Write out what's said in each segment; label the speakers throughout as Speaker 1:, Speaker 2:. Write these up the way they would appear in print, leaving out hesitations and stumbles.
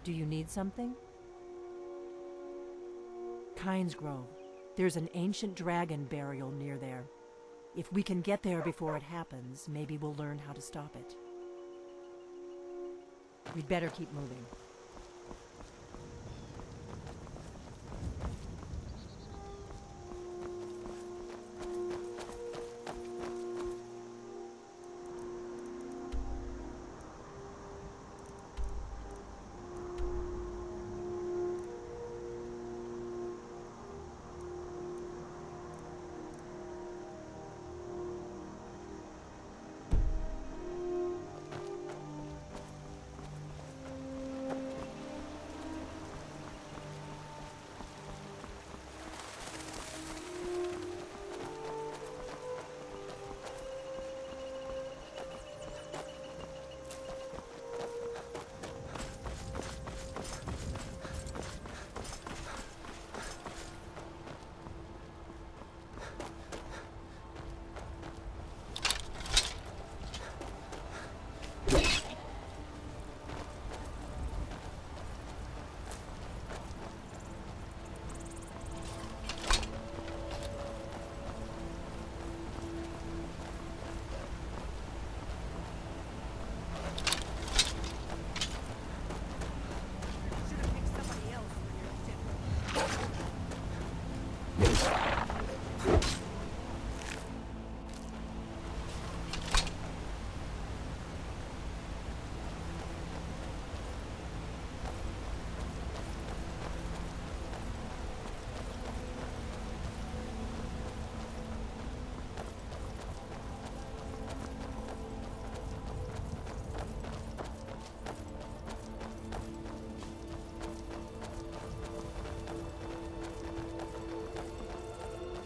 Speaker 1: Do you need something? Kynes Grove. There's an ancient dragon burial near there. If we can get there before it happens, maybe we'll learn how to stop it. We'd better keep moving.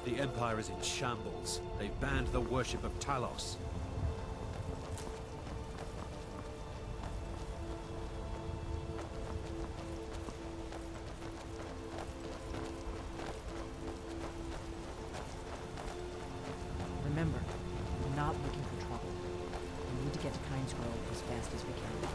Speaker 2: The Empire is in shambles. They've banned the worship of Talos.
Speaker 1: Remember, we're not looking for trouble. We need to get to Kynes Grove as fast as we can.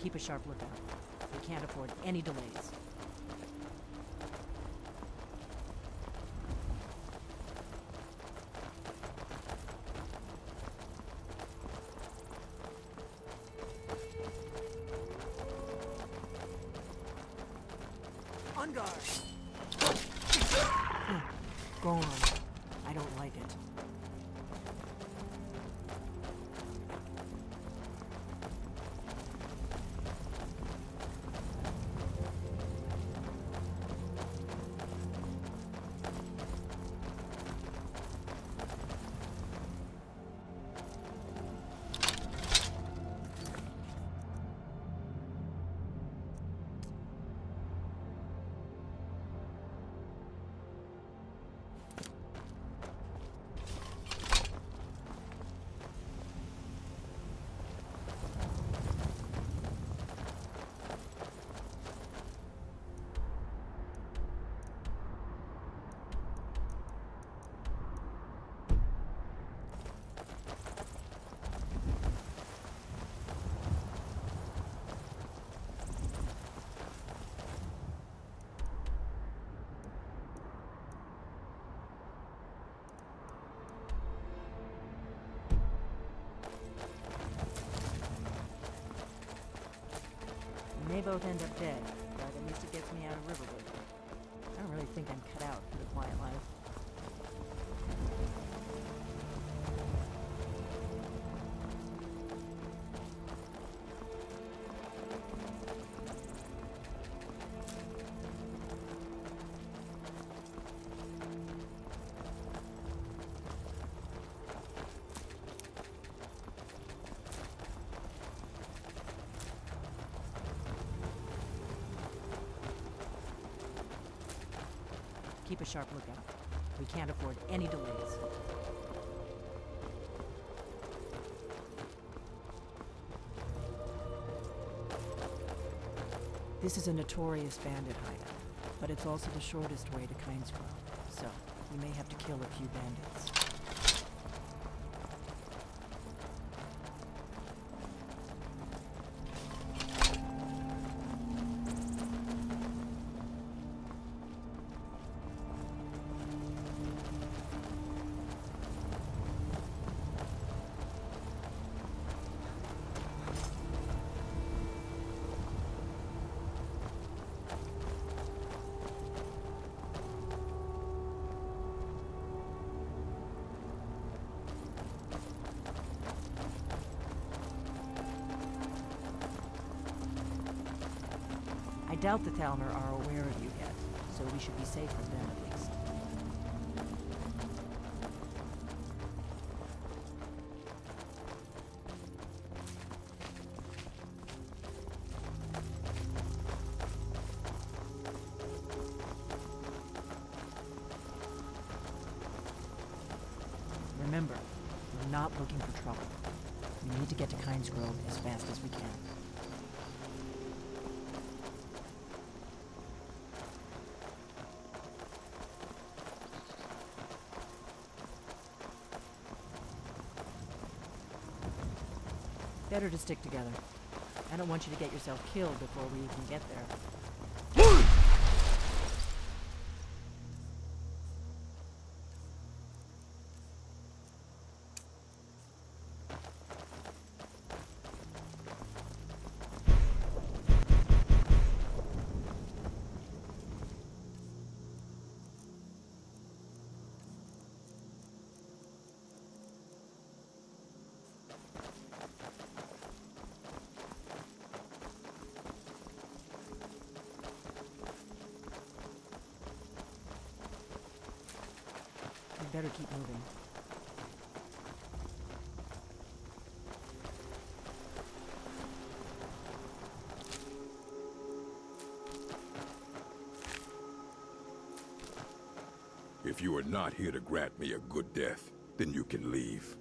Speaker 1: Keep a sharp lookout. We can't afford any delays.
Speaker 3: On guard!
Speaker 1: Go on. I don't like it. may both end up dead, but at least it gets me out of Riverwood. I don't really think I'm cut out for the quiet life. Keep a sharp lookout. We can't afford any delays. This is a notorious bandit hideout, but it's also the shortest way to Kynesgrove, so we may have to kill a few bandits. I doubt the Thalmor are aware of you yet, so we should be safe from them at least. Remember, we're not looking for trouble. We need to get to Kynesgrove as fast as we can. Better to stick together. I don't want you to get yourself killed before we even get there. We better keep moving.
Speaker 4: If you are not here to grant me a good death, then you can leave.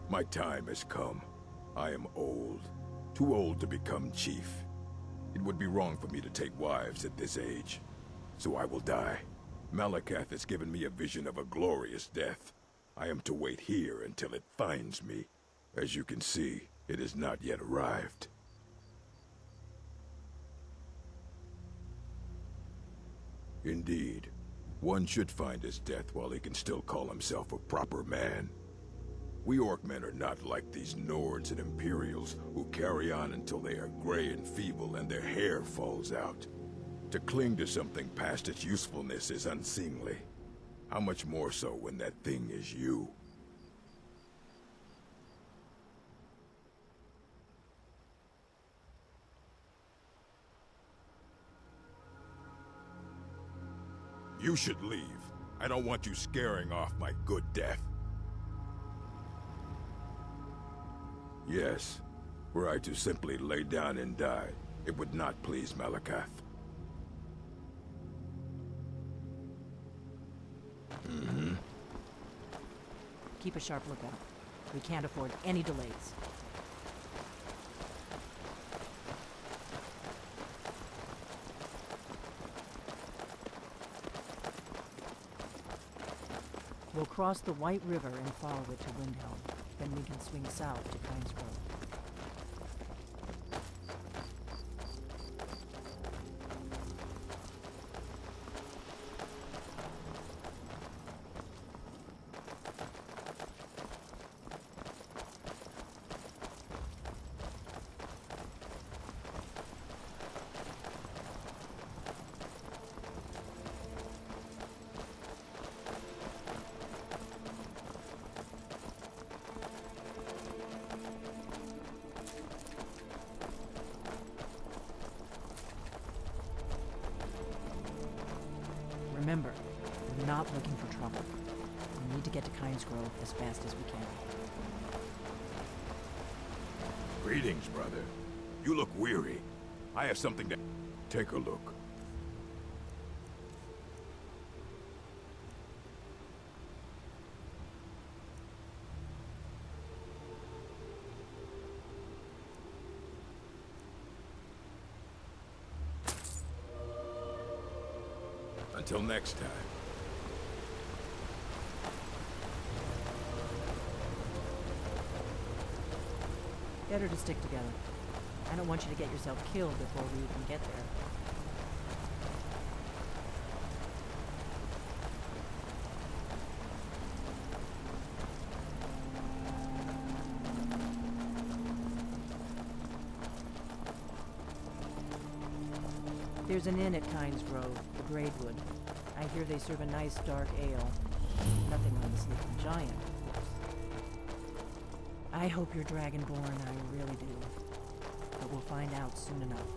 Speaker 4: My time has come. I am old. Too old to become chief. It would be wrong for me to take wives at this age. So I will die. Malakath has given me a vision of a glorious death. I am to wait here until it finds me. As you can see, it has not yet arrived. Indeed, one should find his death while he can still call himself a proper man. We Orcmen are not like these Nords and Imperials who carry on until they are gray and feeble and their hair falls out. To cling to something past its usefulness is unseemly. How much more so when that thing is you? You should leave. I don't want you scaring off my good death. Yes, were I to simply lay down and die, it would not please Malakath.
Speaker 1: Keep a sharp lookout. We can't afford any delays. We'll cross the White River and follow it to Windhelm. Then we can swing south to Kynesgrove. Remember, we're not looking for trouble. We need to get to Kynes Grove as fast as we can.
Speaker 4: Greetings, brother. You look weary. I have something to... Take a look. Until next time.
Speaker 1: Better to stick together. I don't want you to get yourself killed before we even get there. There's an inn at Kynes Grove, the Gradewood. I hear they serve a nice dark ale. Nothing on the sleeping giant, of course. I hope you're Dragonborn, I really do. But we'll find out soon enough.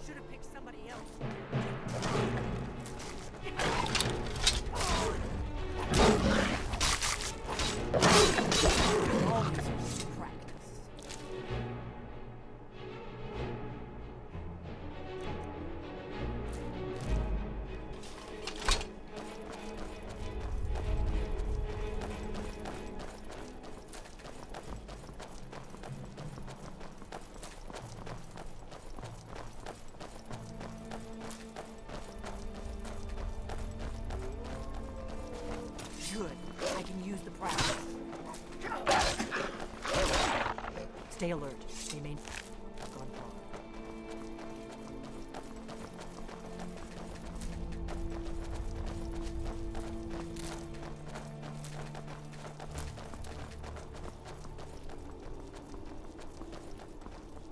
Speaker 3: Should have picked somebody else.
Speaker 1: All this is practice.
Speaker 3: Good. I can use the practice.
Speaker 1: Stay alert. They may have gone far.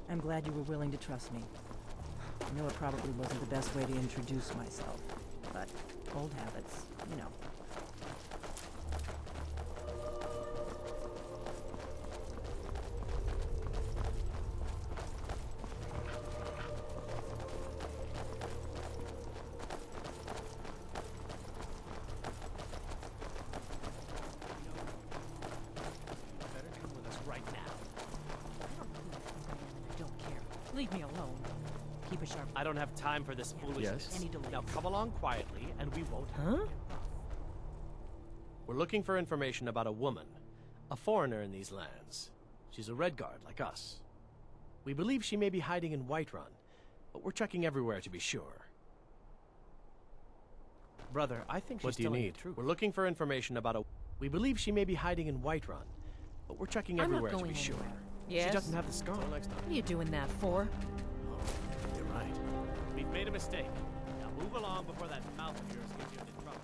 Speaker 1: I'm glad you were willing to trust me. I know it probably wasn't the best way to introduce myself, but old habits, you know.
Speaker 5: Better come with us right now.
Speaker 1: I don't care. Leave me alone. Keep a sharp.
Speaker 5: I don't have time for this foolishness.
Speaker 1: Any delays?
Speaker 5: Now come along quietly, and we won't have
Speaker 1: Huh?
Speaker 5: to get rough. We're looking for information about a woman, a foreigner in these lands. She's a Redguard like us. We believe she may be hiding in Whiterun, but we're checking everywhere to be sure. Brother, I think she's telling the truth. We're looking for information about a... We believe she may be hiding in Whiterun, but we're checking
Speaker 6: I'm not
Speaker 5: everywhere to
Speaker 6: going
Speaker 5: be sure.
Speaker 6: anywhere.
Speaker 5: She
Speaker 6: Yes?
Speaker 5: doesn't have the scar. Until next time.
Speaker 6: What are you doing that for?
Speaker 5: You're right. We've made a mistake. Now move along before that mouth of yours gets you into trouble.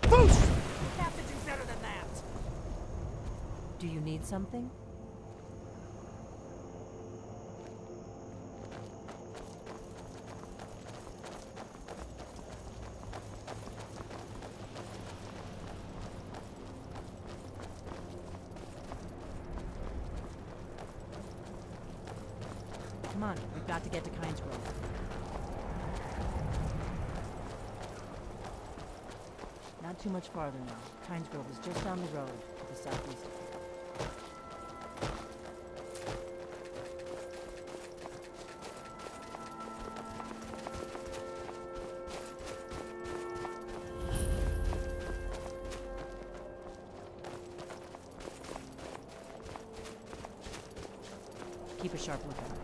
Speaker 3: You have to do better than that.
Speaker 1: Do you need something? Come on, we've got to get to Kynes Grove. Not too much farther now. Kynes Grove is just down the road to the southeast of here. Keep a sharp lookout.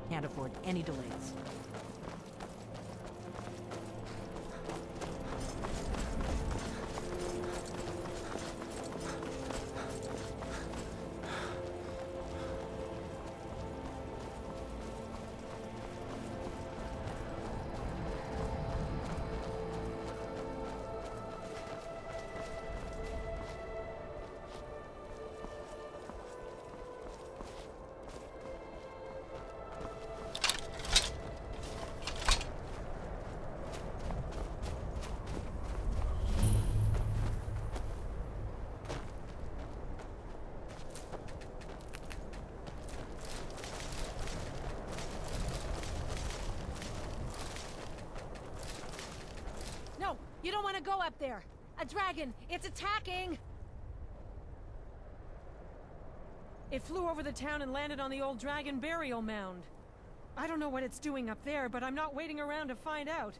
Speaker 1: Can't afford any delays.
Speaker 3: You don't want to go up there! A dragon! It's attacking!
Speaker 1: It flew over the town and landed on the old dragon burial mound. I don't know what it's doing up there, but I'm not waiting around to find out.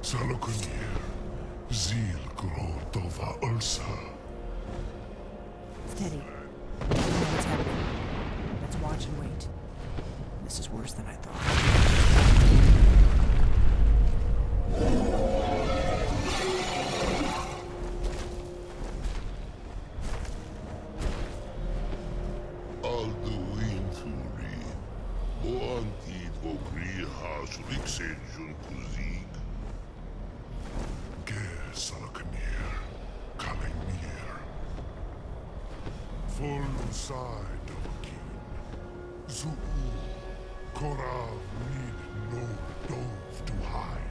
Speaker 6: Salokunir, Zil Grotova Ursa.
Speaker 1: Steady. I know what's happening. Let's watch and wait. This is worse than I thought.
Speaker 6: Alduinturi, Boantid Vogrihas Rixenjun Kuzig. Ger Salokunir, Kalimir. Full side of a king. Zuu, Korav need no dove to high.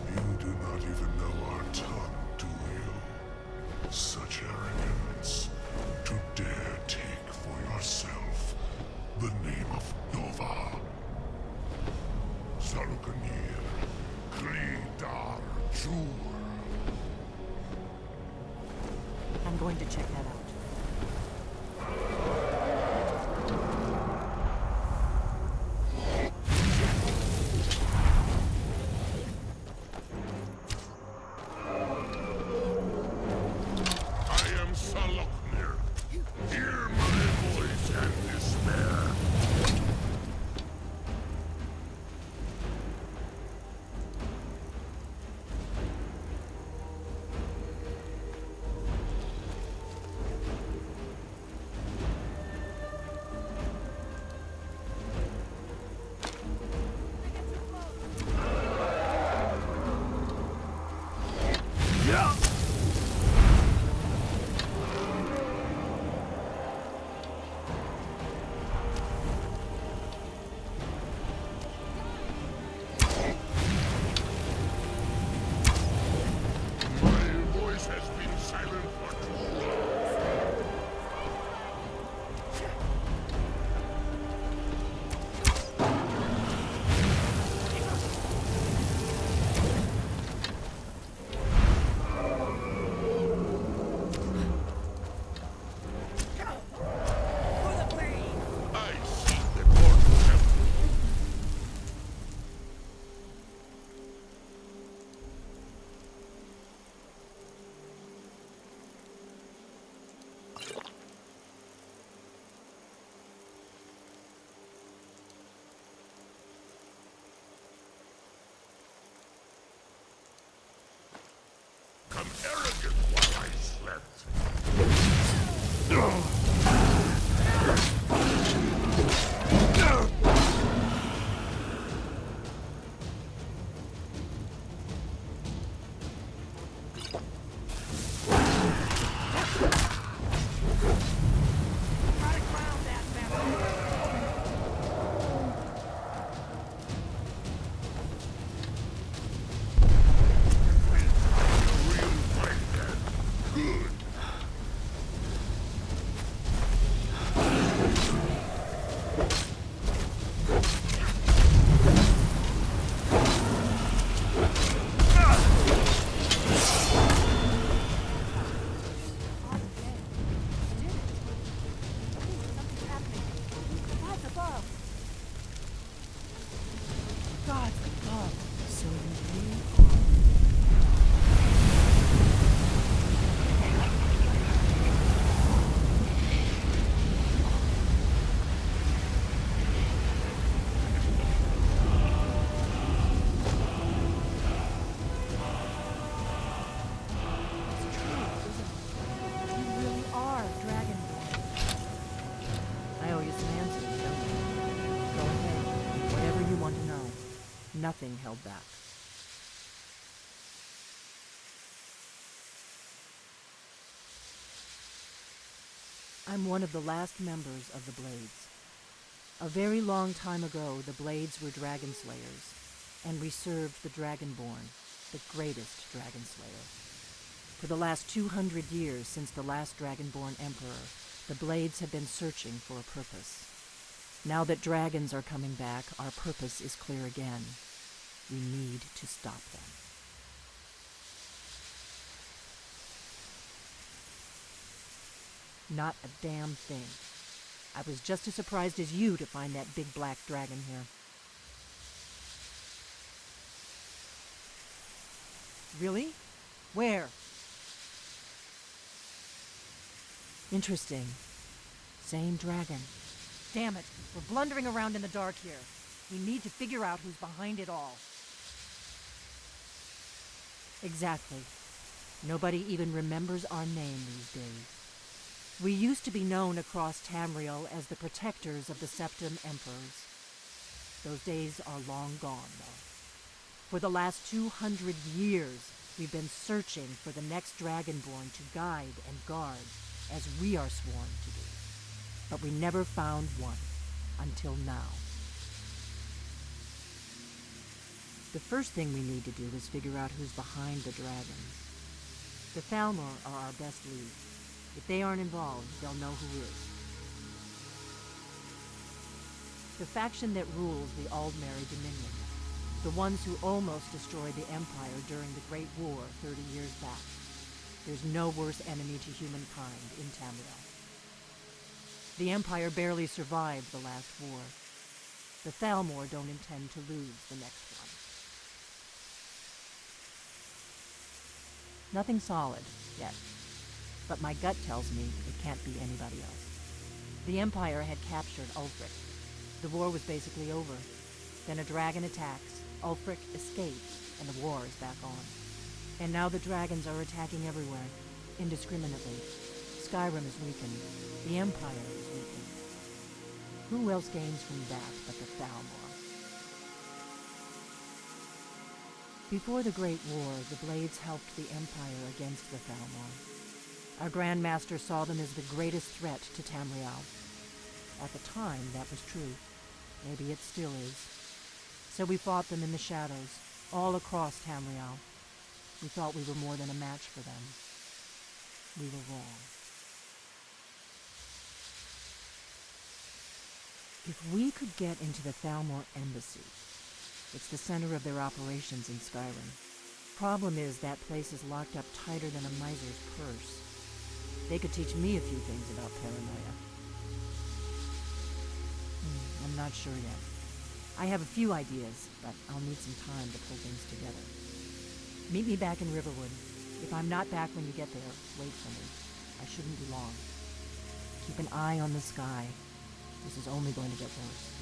Speaker 6: You do not even know our tongue, do you? Such arrogance, to dare take for yourself the name of Nova. Salukanir, Kridar Jur.
Speaker 1: I'm going to check that out.
Speaker 6: arrogant while I slept.
Speaker 3: Gotta ground that mess.
Speaker 6: Real fight then. Good.
Speaker 3: On again. Did it. Something's happening. Gods above. Gods above.
Speaker 1: So you
Speaker 3: It's true, isn't it? You really are Dragonborn.
Speaker 1: I owe you some answers, don't I? Go ahead. Whatever you want to know. Nothing held back. I'm one of the last members of the Blades. A very long time ago, the Blades were dragon slayers, and we served the Dragonborn, the greatest dragon slayer. For the last 200 years since the last Dragonborn Emperor, the Blades have been searching for a purpose. Now that dragons are coming back, our purpose is clear again. We need to stop them. Not a damn thing. I was just as surprised as you to find that big black dragon here.
Speaker 3: Really? Where?
Speaker 1: Interesting. Same dragon.
Speaker 3: Damn it. We're blundering around in the dark here. We need to figure out who's behind it all.
Speaker 1: Exactly. Nobody even remembers our name these days. We used to be known across Tamriel as the protectors of the Septim Emperors. Those days are long gone, though. For the last 200 years, we've been searching for the next Dragonborn to guide and guard, as we are sworn to do. But we never found one, until now. The first thing we need to do is figure out who's behind the dragons. The Thalmor are our best lead. If they aren't involved, they'll know who is. The faction that rules the Aldmeri Dominion. The ones who almost destroyed the Empire during the Great War 30 years back. There's no worse enemy to humankind in Tamriel. The Empire barely survived the last war. The Thalmor don't intend to lose the next one. Nothing solid, yet. But my gut tells me it can't be anybody else. The Empire had captured Ulfric. The war was basically over. Then a dragon attacks, Ulfric escapes, and the war is back on. And now the dragons are attacking everywhere, indiscriminately. Skyrim is weakened. The Empire is weakened. Who else gains from that but the Thalmor? Before the Great War, the Blades helped the Empire against the Thalmor. Our Grand Master saw them as the greatest threat to Tamriel. At the time, that was true. Maybe it still is. So we fought them in the shadows, all across Tamriel. We thought we were more than a match for them. We were wrong. If we could get into the Thalmor embassy, it's the center of their operations in Skyrim. Problem is, that place is locked up tighter than a miser's purse. They could teach me a few things about paranoia. I'm not sure yet. I have a few ideas, but I'll need some time to pull things together. Meet me back in Riverwood. If I'm not back when you get there, wait for me. I shouldn't be long. Keep an eye on the sky. This is only going to get worse.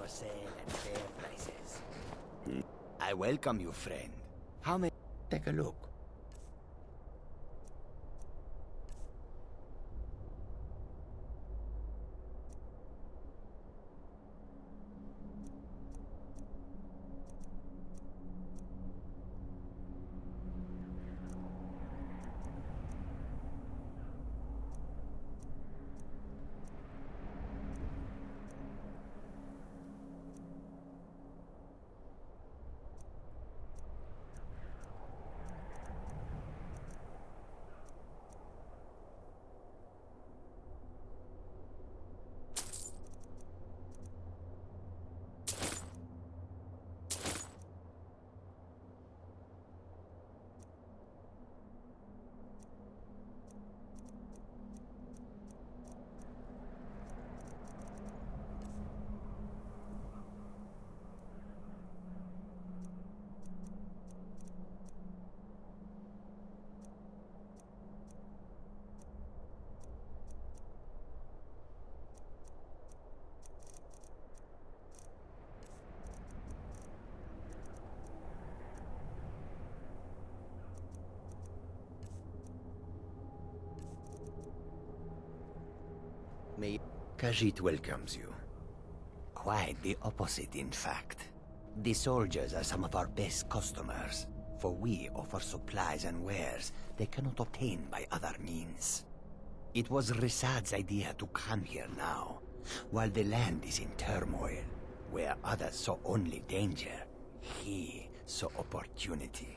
Speaker 7: sale at fair prices. I welcome you, friend. How may... Take a look. May Khajiit welcomes you. Quite the opposite, in fact. The soldiers are some of our best customers, for we offer supplies and wares they cannot obtain by other means. It was Risad's idea to come here now, while the land is in turmoil. Where others saw only danger, he saw opportunity.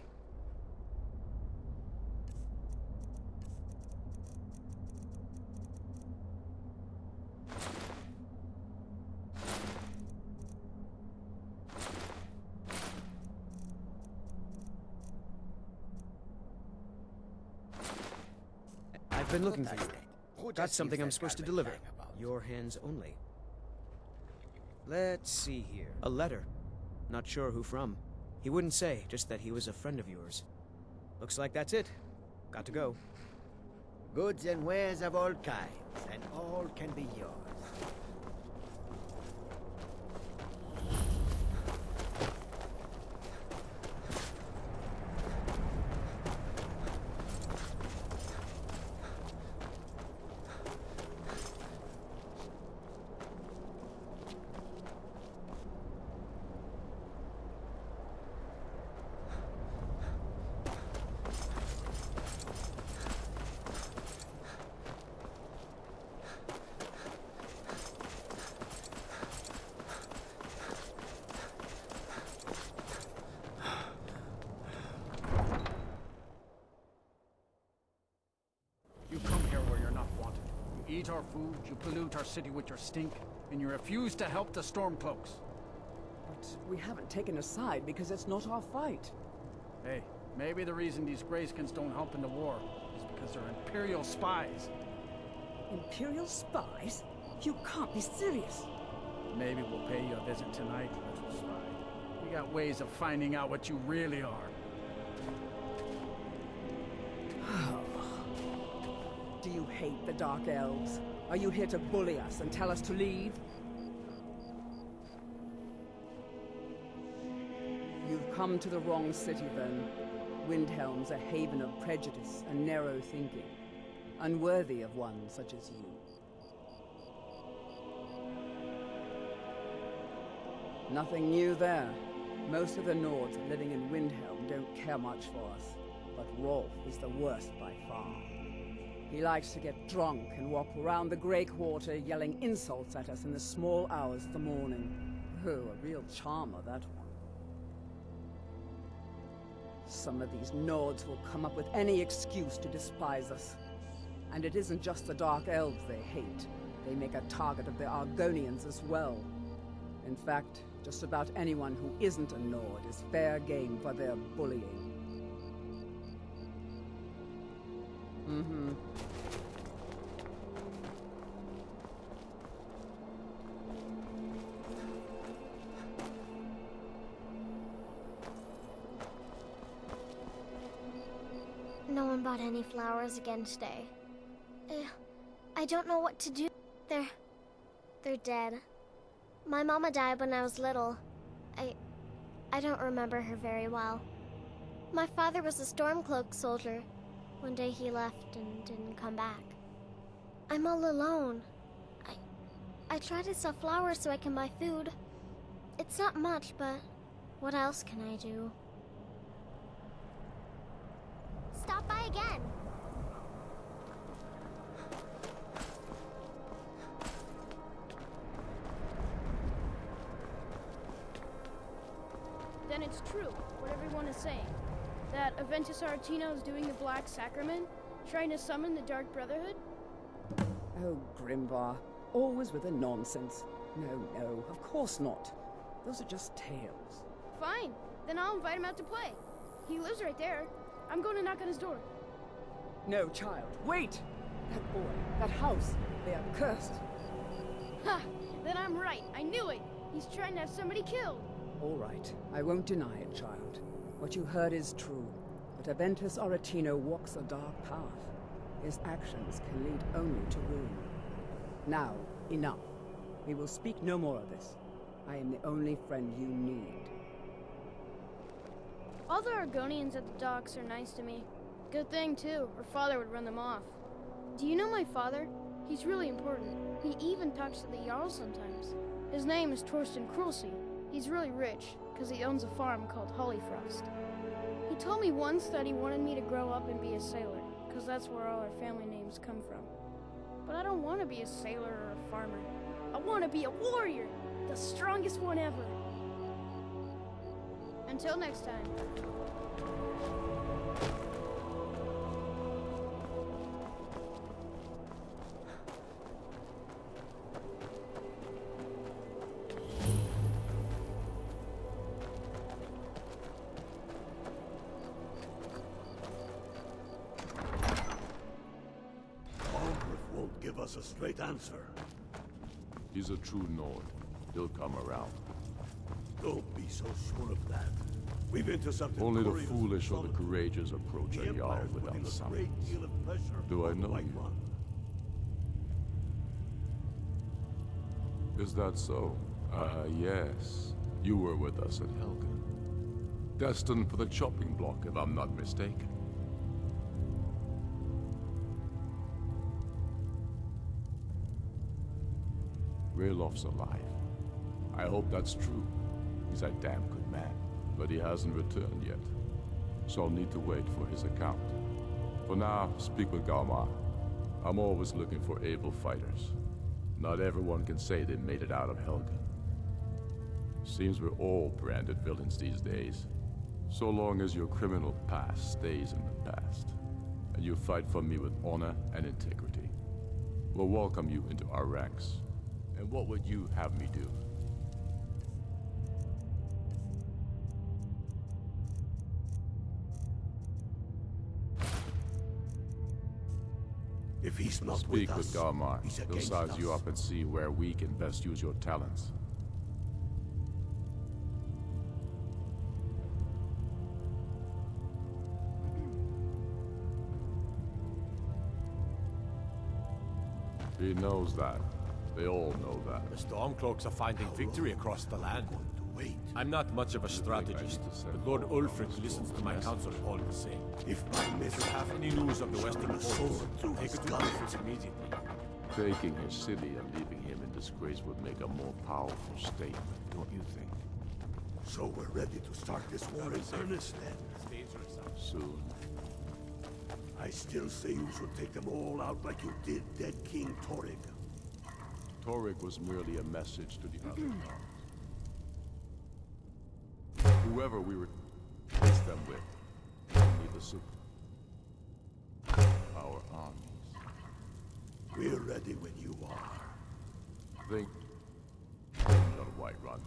Speaker 8: I've been looking for you. Got something I'm supposed to deliver. Your hands only. Let's see here. A letter. Not sure who from. He wouldn't say, just that he was a friend of yours. Looks like that's it. Got to go.
Speaker 7: Goods and wares of all kinds, and all can be yours.
Speaker 9: You come here where you're not wanted. You eat our food, you pollute our city with your stink, and you refuse to help the Stormcloaks.
Speaker 10: But we haven't taken a side because it's not our fight.
Speaker 9: Hey, maybe the reason these Greyskins don't help in the war is because they're Imperial spies.
Speaker 10: Imperial spies? You can't be serious.
Speaker 9: Maybe we'll pay you a visit tonight, little spy. We got ways of finding out what you really are.
Speaker 10: Do you hate the Dark Elves? Are you here to bully us and tell us to leave? You've come to the wrong city, then. Windhelm's a haven of prejudice and narrow thinking, unworthy of one such as you. Nothing new there. Most of the Nords living in Windhelm don't care much for us, but Rolf is the worst by far. He likes to get drunk and walk around the Grey Quarter yelling insults at us in the small hours of the morning. Oh, a real charmer, that one. Some of these Nords will come up with any excuse to despise us. And it isn't just the Dark Elves they hate. They make a target of the Argonians as well. In fact, just about anyone who isn't a Nord is fair game for their bullying.
Speaker 11: No one bought any flowers again today. I don't know what to do. They're dead. My mama died when I was little. I don't remember her very well. My father was a Stormcloak soldier. One day he left and didn't come back. I'm all alone. I try to sell flowers so I can buy food. It's not much, but what else can I do? Stop by again.
Speaker 12: Then it's true, what everyone is saying. That Aventus Aretino is doing the Black Sacrament, trying to summon the Dark Brotherhood?
Speaker 10: Oh, Grimvar. Always with the nonsense. No, of course not. Those are just tales.
Speaker 12: Fine, then I'll invite him out to play. He lives right there. I'm going to knock on his door.
Speaker 10: No, child, wait! That boy, that house, they are cursed.
Speaker 12: Ha! Then I'm right, I knew it! He's trying to have somebody killed!
Speaker 10: All right, I won't deny it, child. What you heard is true. But Aventus Aretino walks a dark path. His actions can lead only to ruin. Now, enough. We will speak no more of this. I am the only friend you need.
Speaker 12: All the Argonians at the docks are nice to me. Good thing, too, or father would run them off. Do you know my father? He's really important. He even talks to the Jarl sometimes. His name is Torsten Krulsey. He's really rich, because he owns a farm called Hollyfrost. He told me once that he wanted me to grow up and be a sailor, because that's where all our family names come from. But I don't want to be a sailor or a farmer. I want to be a warrior! The strongest one ever! Until next time.
Speaker 13: Won't give us a straight answer.
Speaker 6: He's a true Nord. He'll come around.
Speaker 13: Don't be so sure of that. We've intercepted
Speaker 6: Only the
Speaker 13: couriers
Speaker 6: foolish or the
Speaker 13: from
Speaker 6: courageous approach
Speaker 13: the
Speaker 6: a Jarl
Speaker 13: Empire's
Speaker 6: without
Speaker 13: putting a
Speaker 6: summons.
Speaker 13: great deal of pressure
Speaker 6: Do I
Speaker 13: on the
Speaker 6: know
Speaker 13: White
Speaker 6: you?
Speaker 13: One.
Speaker 6: Is that so? Yes. You were with us at Helgen. Destined for the chopping block, if I'm not mistaken. Raylof's alive. I hope that's true. He's a damn good man, but he hasn't returned yet. So I'll need to wait for his account. For now, speak with Galmar. I'm always looking for able fighters. Not everyone can say they made it out of Helgen. Seems we're all branded villains these days. So long as your criminal past stays in the past, and you fight for me with honor and integrity, we'll welcome you into our ranks. And what would you have me do?
Speaker 13: If he's not
Speaker 6: Speak
Speaker 13: with
Speaker 6: with
Speaker 13: us,
Speaker 6: Galmar.
Speaker 13: he's
Speaker 6: He'll
Speaker 13: against
Speaker 6: size you
Speaker 13: us.
Speaker 6: up and see where we can best use your talents. He knows that. They all know that.
Speaker 2: The Stormcloaks are finding victory across the land. I'm not much of a strategist, but Lord Ulfric listens to my counsel all the same.
Speaker 13: If my
Speaker 2: If you have any news of the Western forces, take it to Ulfric immediately.
Speaker 6: Taking his city and leaving him in disgrace would make a more powerful statement, don't you think?
Speaker 13: So we're ready to start this war in earnest then.
Speaker 6: Soon.
Speaker 13: I still say you should take them all out like you did dead King Torrig.
Speaker 6: Torrig was merely a message to the other. Whoever we replace them with, need the soup. Our armies.
Speaker 13: We're ready when you are.
Speaker 6: Think on Whiterun.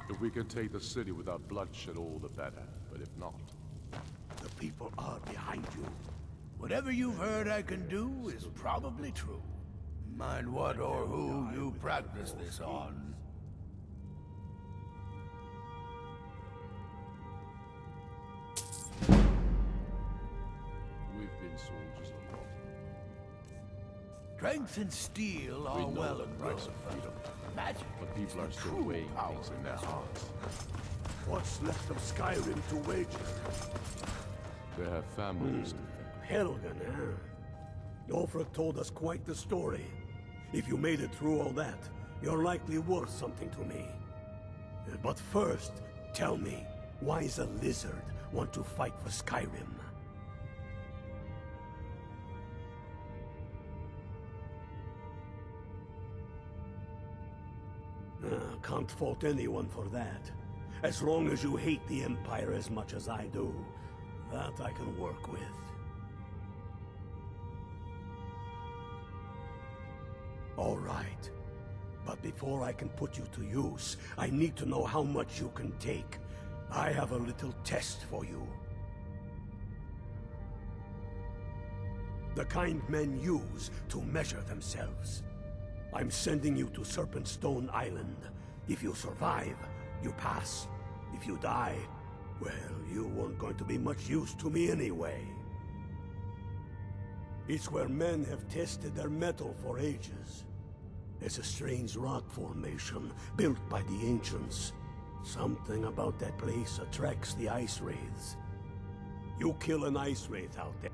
Speaker 6: If we can take the city without bloodshed, all the better. But if not,
Speaker 13: the people are behind you.
Speaker 14: Whatever you've heard I can do is probably true. Mind what or who you practice this on.
Speaker 6: we've been soldiers a lot.
Speaker 14: Strength and steel
Speaker 6: We
Speaker 14: are
Speaker 6: know
Speaker 14: well
Speaker 6: the
Speaker 14: and
Speaker 6: price
Speaker 14: good,
Speaker 6: of freedom,
Speaker 14: magic
Speaker 6: but people are still
Speaker 14: true
Speaker 6: weighing
Speaker 14: power
Speaker 6: things in their
Speaker 14: of this
Speaker 6: hearts.
Speaker 13: What's left of Skyrim to wager?
Speaker 6: They have families to think.
Speaker 13: Helgen, huh? Ulfric told us quite the story. If you made it through all that, you're likely worth something to me. But first, tell me, why does a lizard want to fight for Skyrim? Can't fault anyone for that. As long as you hate the Empire as much as I do, that I can work with. All right. But before I can put you to use, I need to know how much you can take. I have a little test for you. The kind men use to measure themselves. I'm sending you to Serpentstone Island. If you survive, you pass. If you die, well, you weren't going to be much use to me anyway. It's where men have tested their metal for ages. It's a strange rock formation built by the ancients. Something about that place attracts the ice wraiths. You kill an ice wraith out there.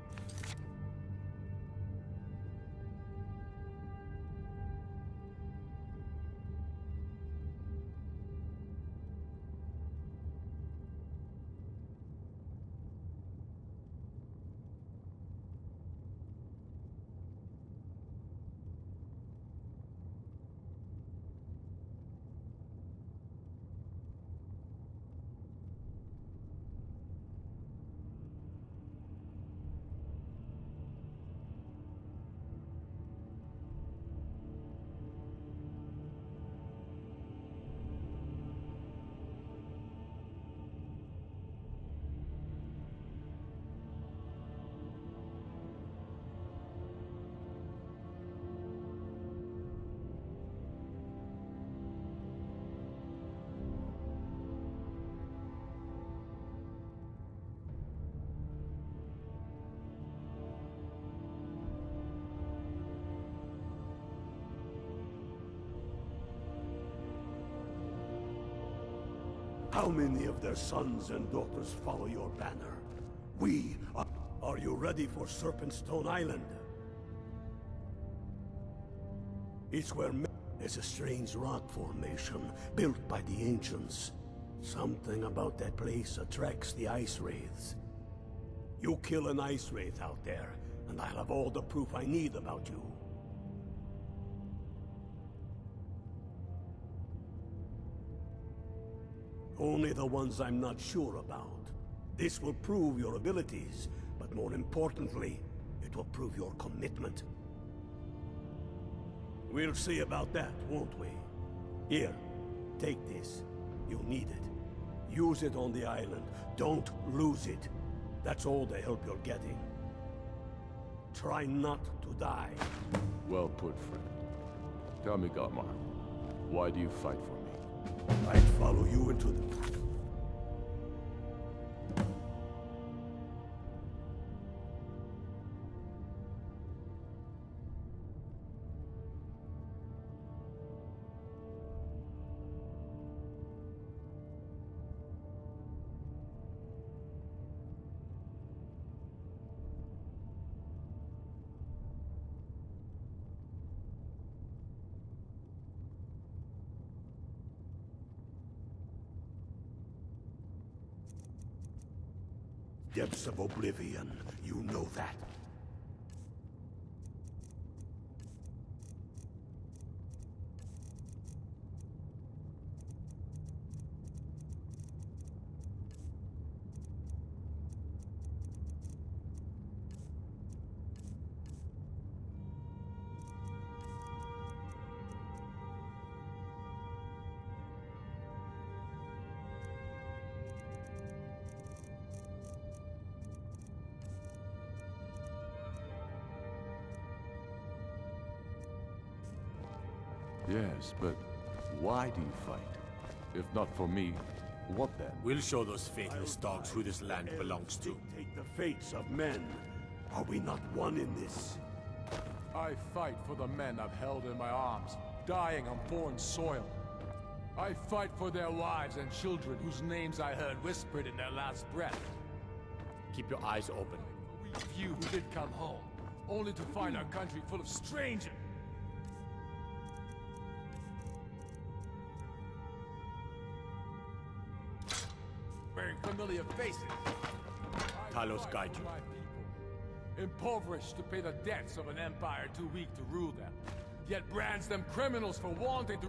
Speaker 13: How many of their sons and daughters follow your banner? We are... Are you ready for Serpentstone Island? It's where... It's a strange rock formation built by the ancients. Something about that place attracts the ice wraiths. You kill an ice wraith out there, and I'll have all the proof I need about you. Only the ones I'm not sure about. This will prove your abilities, but more importantly, it will prove your commitment. We'll see about that, won't we? Here, take this. You'll need it. Use it on the island. Don't lose it. That's all the help you're getting. Try not to die.
Speaker 6: Well put, friend. Tell me, Galmar, why do you fight for me?
Speaker 13: I'd follow you into the... Depths of oblivion. You know that.
Speaker 6: Yes, but why do you fight? If not for me, what then?
Speaker 2: We'll show those faithless dogs who this land belongs to.
Speaker 13: Dictate the fates of men. Are we not one in this?
Speaker 6: I fight for the men I've held in my arms, dying on foreign soil. I fight for their wives and children whose names I heard whispered in their last breath.
Speaker 2: Keep your eyes open.
Speaker 6: We few who did come home, only to find our country full of strangers. Wearing familiar faces.
Speaker 2: Talos guide you.
Speaker 6: My people, impoverished to pay the debts of an empire too weak to rule them, yet brands them criminals for wanting to...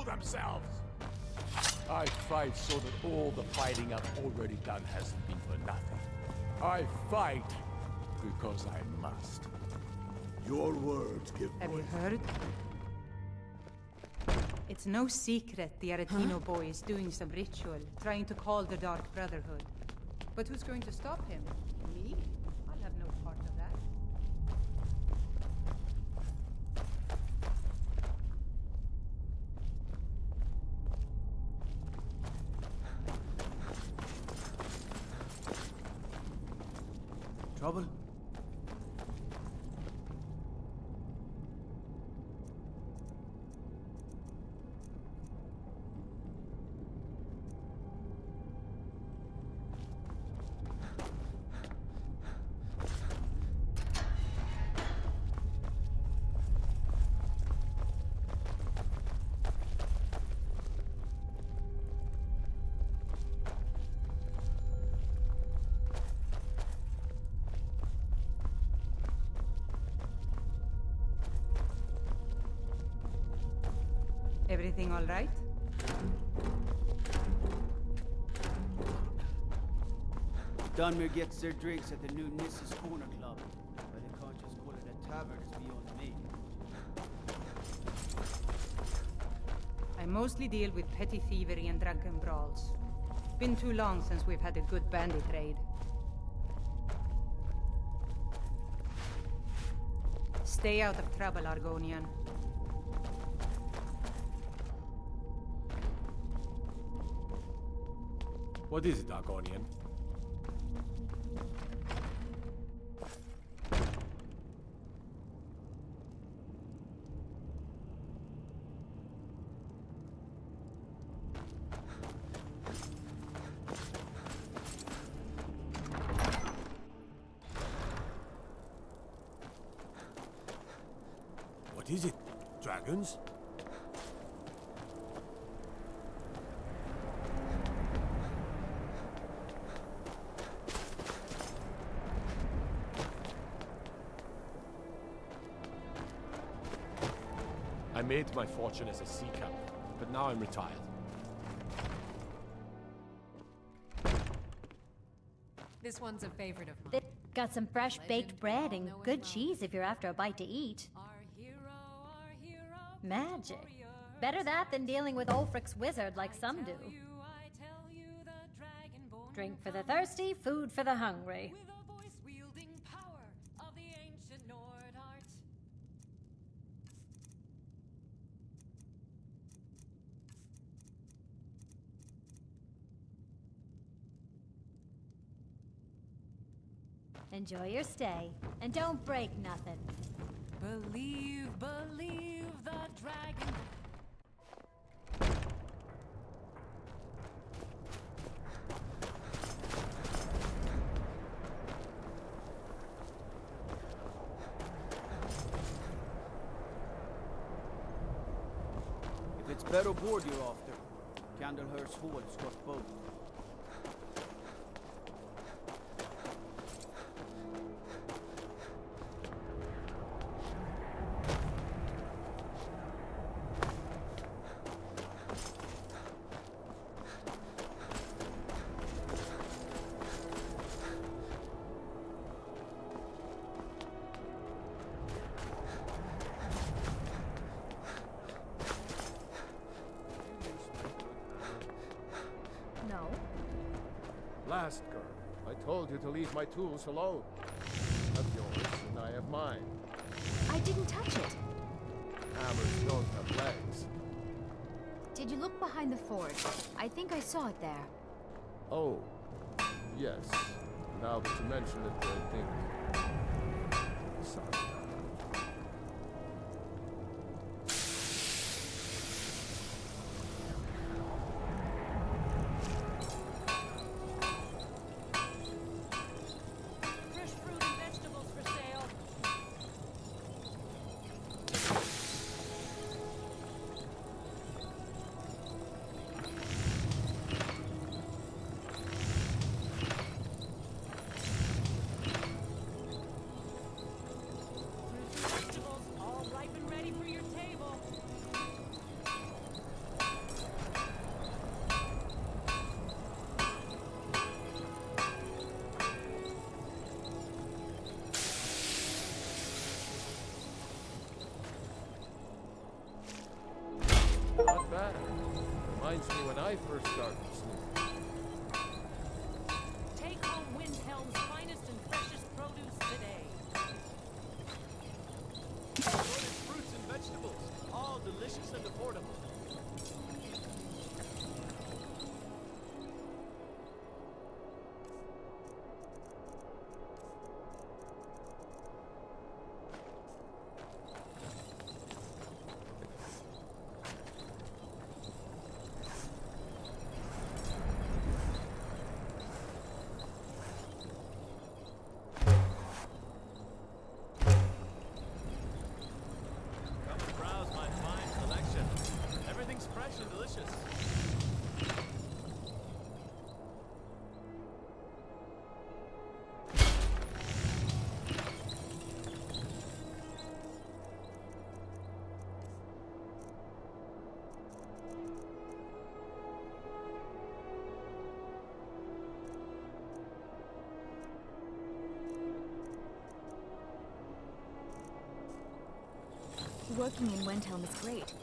Speaker 6: themselves. I fight so that all the fighting I've already done hasn't been for nothing. I fight because I must.
Speaker 13: Your words give
Speaker 15: Have you
Speaker 13: voice.
Speaker 15: heard? It's no secret the Aretino boy is doing some ritual, trying to call the Dark Brotherhood. But who's going to stop him? Me? I'll have no part of that.
Speaker 8: Trouble?
Speaker 15: Everything all right?
Speaker 8: Dunmer gets their drinks at the new Nissa's Corner Club. But they can't just call it a tavern, it's beyond me.
Speaker 15: I mostly deal with petty thievery and drunken brawls. Been too long since we've had a good bandit raid. Stay out of trouble, Argonian.
Speaker 2: What is it, Argonian? What is it? Dragons? I made my fortune as a sea captain, but now I'm retired.
Speaker 16: This one's a favorite of mine.
Speaker 17: Got some fresh baked bread and good cheese if you're after a bite to eat. Magic. Better that than dealing with Ulfric's wizard like some do. Drink for the thirsty, food for the hungry. Enjoy your stay, and don't break nothing.
Speaker 16: Believe the dragon.
Speaker 8: If it's better board you're after, Candlehurst Hall's got both.
Speaker 18: Last girl, I told you to leave my tools alone. Have yours, and I have mine.
Speaker 17: I didn't touch it.
Speaker 18: Hammers don't have legs.
Speaker 19: Did you look behind the forge? I think I saw it there.
Speaker 18: Oh, Yes. Now that you mention it, I think... Sorry.
Speaker 16: Fresh fruit and vegetables for sale. Vegetables all ripe and ready for your table.
Speaker 18: Not bad. Reminds me when I first started snooping.
Speaker 16: Take home Windhelm's finest and freshest produce today.
Speaker 5: Assorted fruits and vegetables, all delicious and affordable. Come and browse my fine selection. Everything's fresh and delicious.
Speaker 19: Working in Windhelm is great.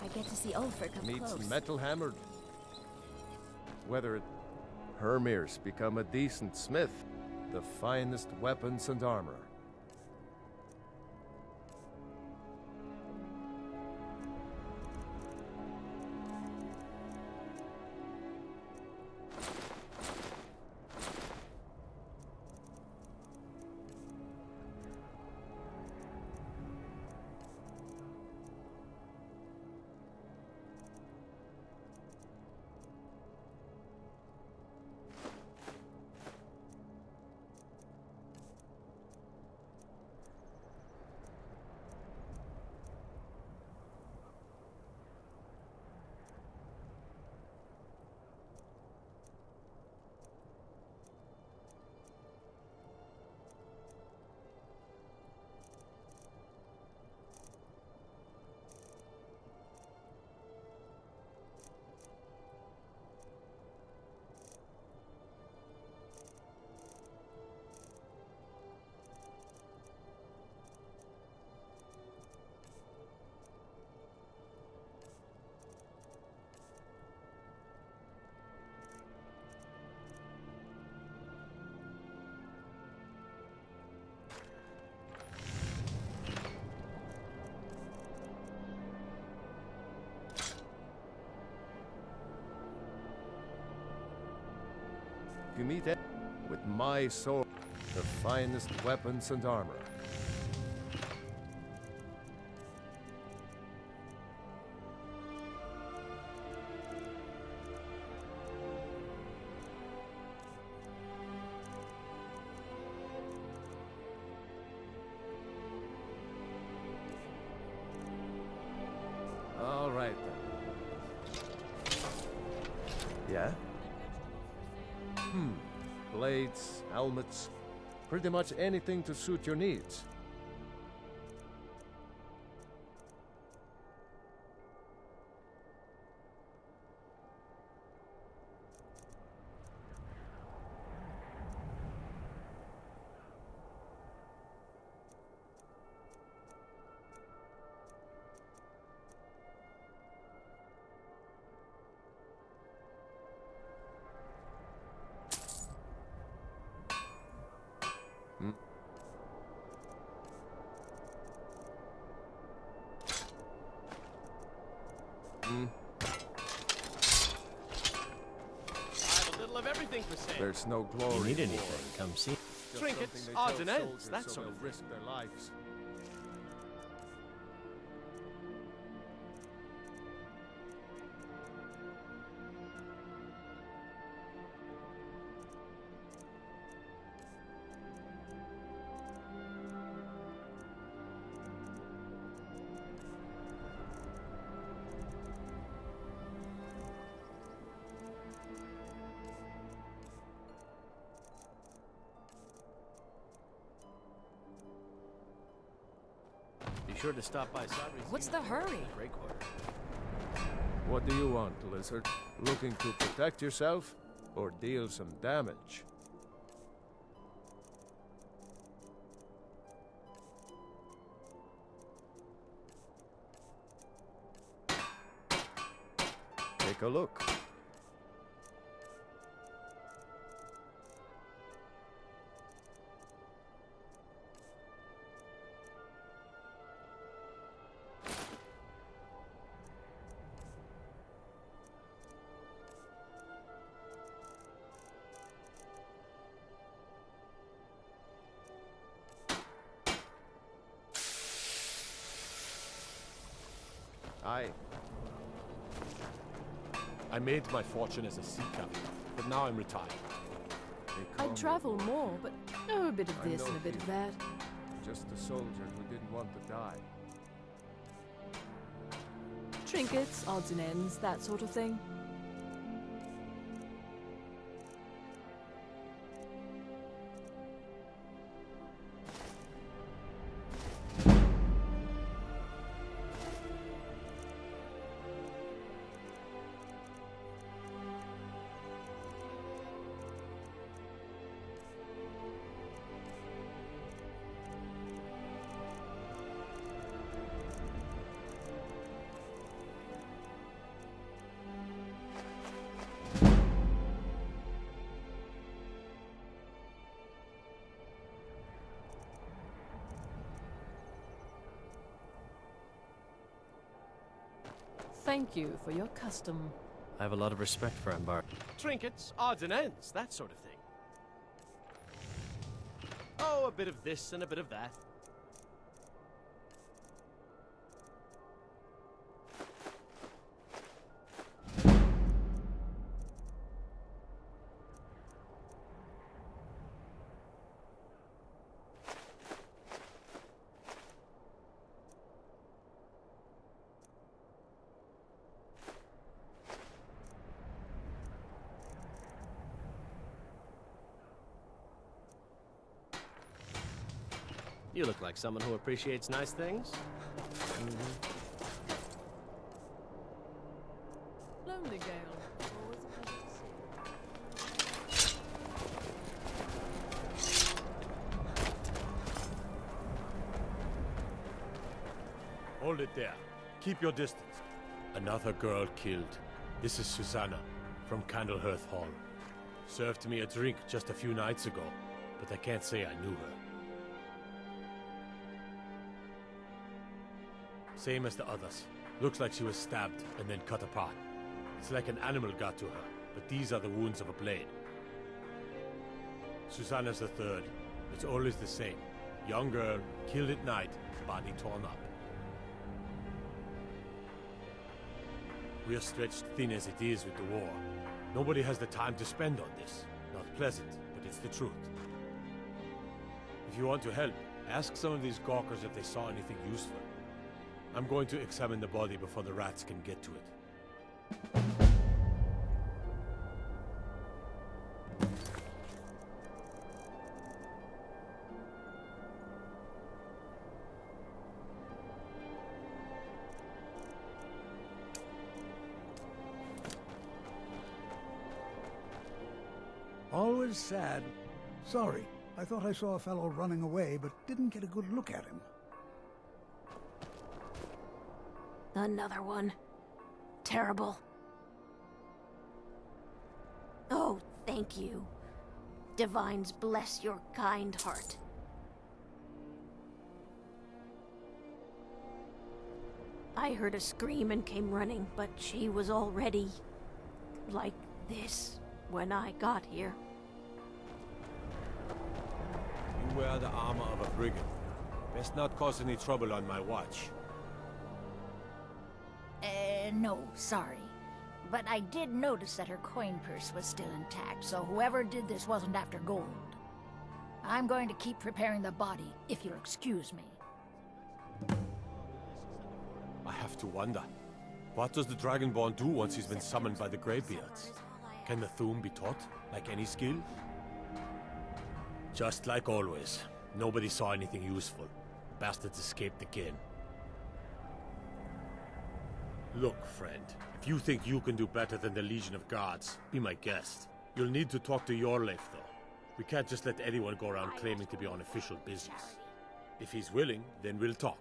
Speaker 19: I get to see Ulfric up
Speaker 18: Needs
Speaker 19: close.
Speaker 18: metal hammered. Whether it... Hermir's become a decent smith. The finest weapons and armor. You meet it with my sword, the finest weapons and armor. All right then. Yeah? Blades, helmets, pretty much anything to suit your needs.
Speaker 5: I have a little of everything for sale.
Speaker 18: There's no glory.
Speaker 5: You need
Speaker 18: in
Speaker 5: anything,
Speaker 18: war.
Speaker 5: come see.
Speaker 18: Just
Speaker 5: Trinkets,
Speaker 18: something they
Speaker 5: odds
Speaker 18: tell
Speaker 5: and ends,
Speaker 18: soldiers
Speaker 5: that
Speaker 18: so
Speaker 5: sort of
Speaker 18: they'll
Speaker 5: thing.
Speaker 18: risk their lives.
Speaker 5: Be sure to stop by Sadri's.
Speaker 19: What's the hurry?
Speaker 18: What do you want, Lizard? Looking to protect yourself or deal some damage? Take a look.
Speaker 2: I made my fortune as a sea captain, but now I'm retired.
Speaker 20: I'd travel more, but a bit of this and a bit of that.
Speaker 18: Just a soldier who didn't want to die.
Speaker 20: Trinkets, odds and ends, that sort of thing. Thank you for your custom.
Speaker 5: I have a lot of respect for Ambar. Trinkets, odds and ends, that sort of thing. Oh, a bit of this and a bit of that. You look like someone who appreciates nice things.
Speaker 20: Lonely Gale. Always a pleasure to see.
Speaker 2: Hold it there. Keep your distance. Another girl killed. This is Susanna, from Candlehearth Hall. Served me a drink just a few nights ago, but I can't say I knew her. Same as the others. Looks like she was stabbed and then cut apart. It's like an animal got to her, but these are the wounds of a blade. Susanna's the third. It's always the same. Young girl, killed at night, body torn up. We're stretched thin as it is with the war. Nobody has the time to spend on this. Not pleasant, but it's the truth. If you want to help, ask some of these gawkers if they saw anything useful. I'm going to examine the body before the rats can get to it.
Speaker 14: Always sad. Sorry, I thought I saw a fellow running away, but didn't get a good look at him.
Speaker 20: Another one. Terrible. Oh, thank you. Divines bless your kind heart. I heard a scream and came running, but she was already like this when I got here.
Speaker 2: wear the armor of a brigand. Best not cause any trouble on my watch.
Speaker 20: No, sorry. But I did notice that her coin purse was still intact, so whoever did this wasn't after gold. I'm going to keep preparing the body, if you'll excuse me.
Speaker 2: I have to wonder. What does the Dragonborn do once he's been summoned by the Greybeards? Can the Thu'um be taught, like any skill? Just like always. Nobody saw anything useful. Bastards escaped again. Look, friend. If you think you can do better than the Legion of Guards, be my guest. You'll need to talk to Yorleif, though. We can't just let anyone go around claiming to be on official business. If he's willing, then we'll talk.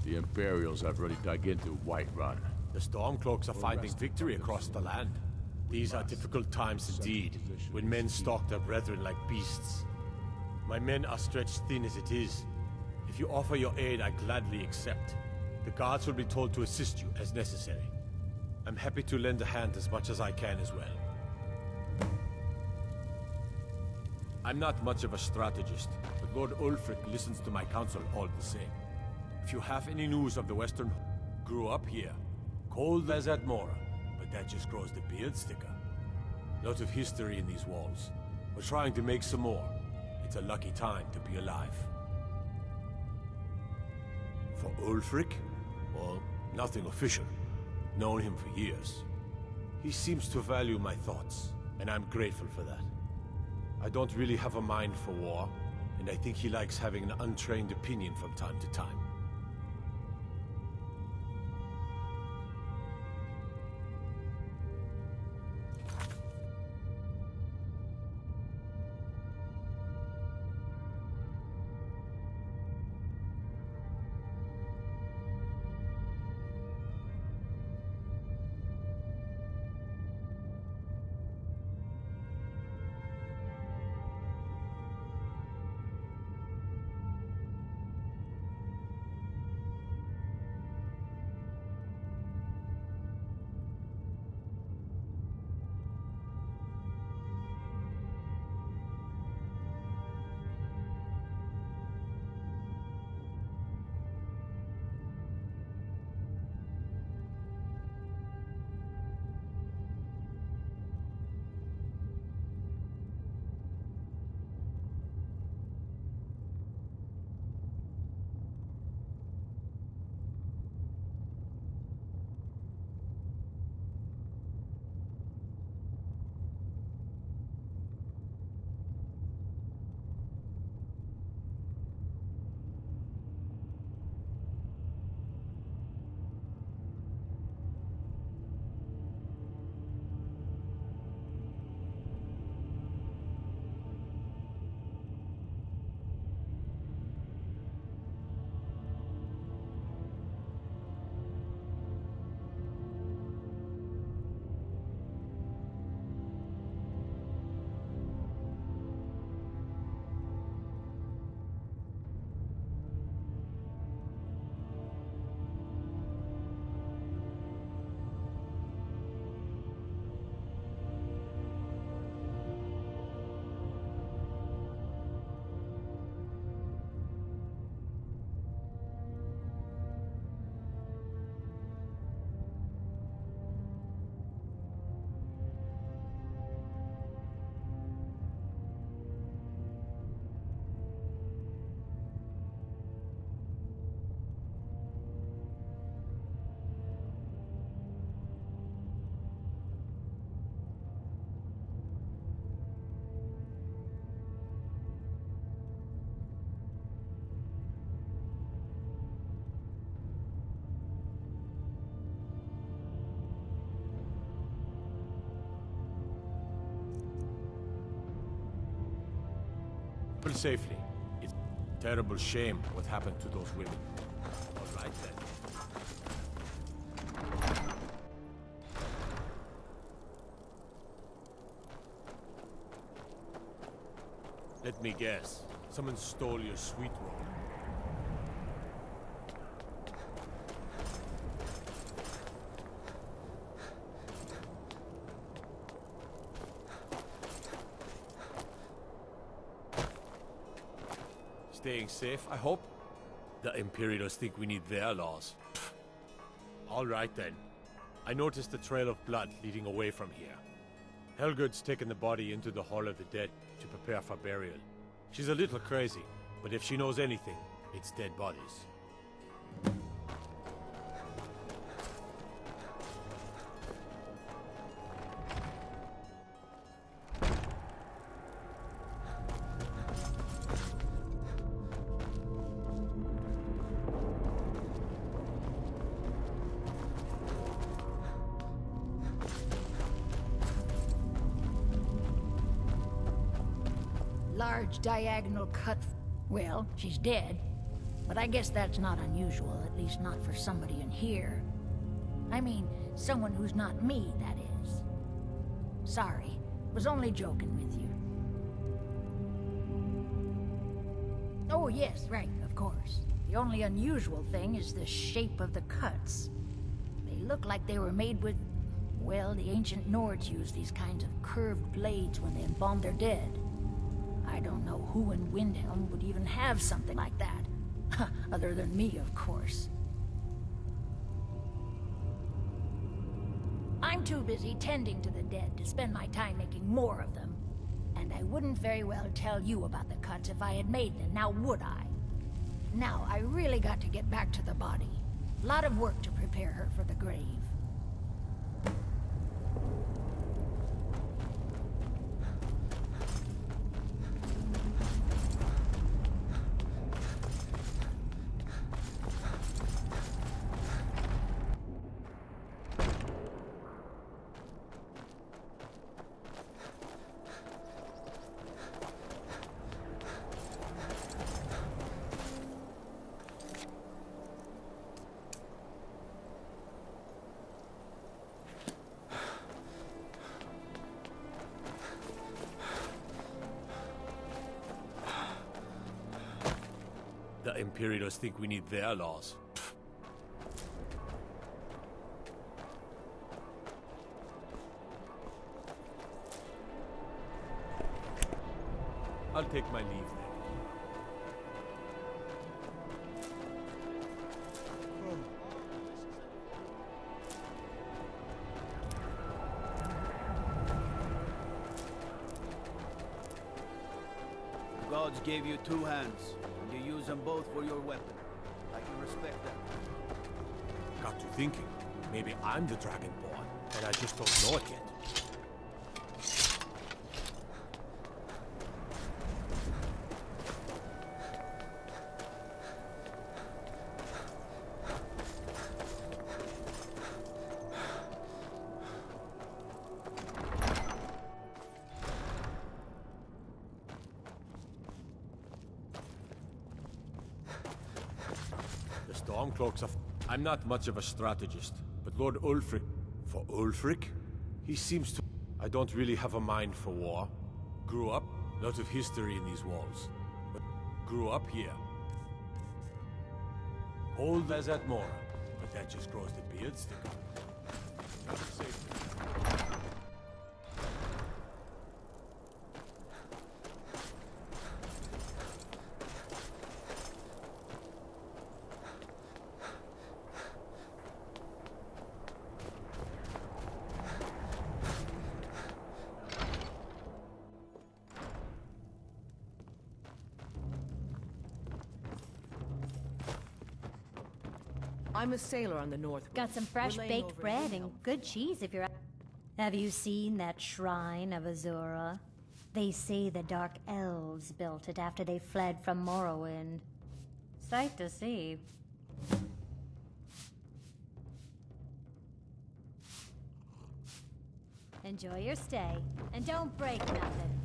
Speaker 6: The Imperials have already dug into Whiterun.
Speaker 2: The Stormcloaks are finding victory across the land. These are difficult times indeed, when men stalk their brethren like beasts. My men are stretched thin as it is. If you offer your aid, I gladly accept. The guards will be told to assist you as necessary. I'm happy to lend a hand as much as I can as well. I'm not much of a strategist, but Lord Ulfric listens to my counsel all the same. If you have any news of the Western grew up here, cold as Admora, but that just grows the beard thicker. Lot of history in these walls. We're trying to make some more. It's a lucky time to be alive. For Ulfric? Well, nothing official. Known him for years. He seems to value my thoughts, and I'm grateful for that. I don't really have a mind for war, and I think he likes having an untrained opinion from time to time. Safely. It's a terrible shame what happened to those women. All right then. Let me guess. Someone stole your sweet roll. Staying safe, I hope? The Imperials think we need their laws. All right then. I noticed a trail of blood leading away from here. Helgud's taken the body into the Hall of the Dead to prepare for burial. She's a little crazy, but if she knows anything, it's dead bodies.
Speaker 20: Large diagonal cut. Well, she's dead. But I guess that's not unusual, at least not for somebody in here. I mean, someone who's not me, that is. Sorry, was only joking with you. Oh yes, right, of course. The only unusual thing is the shape of the cuts. They look like they were made with... well, the ancient Nords used these kinds of curved blades when they embalmed their dead. I don't know who in Windhelm would even have something like that. Other than me, of course. I'm too busy tending to the dead to spend my time making more of them. And I wouldn't very well tell you about the cuts if I had made them, now would I? Now, I really got to get back to the body. A lot of work to prepare her for the grave.
Speaker 2: The Imperials think we need their laws. I'll take my leave then.
Speaker 21: The gods gave you two hands, and you use them both for your weapon. I can respect that.
Speaker 2: Got to thinking. Maybe I'm the Dragonborn, and I just don't know it yet. The Stormcloaks are... I'm not much of a strategist, but Lord Ulfric... For Ulfric? He seems to... I don't really have a mind for war. Grew up, lot of history in these walls. But grew up here. Old as at Mora, but that just grows the beard sticker. Not safe.
Speaker 1: I'm a sailor on the North.
Speaker 17: Got some fresh
Speaker 1: We're laying
Speaker 17: baked
Speaker 1: over
Speaker 17: bread
Speaker 1: in
Speaker 17: and good cheese if you're... Have you seen that shrine of Azura? They say the Dark Elves built it after they fled from Morrowind. Sight to see. Enjoy your stay, and don't break nothing.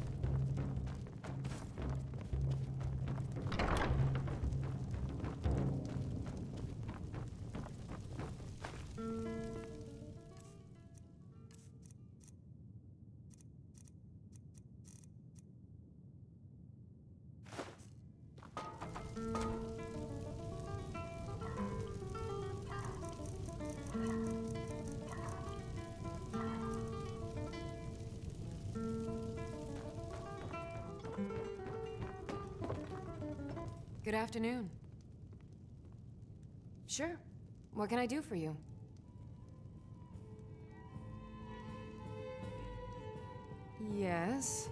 Speaker 4: Good afternoon. Sure. What can I do for you? Yes.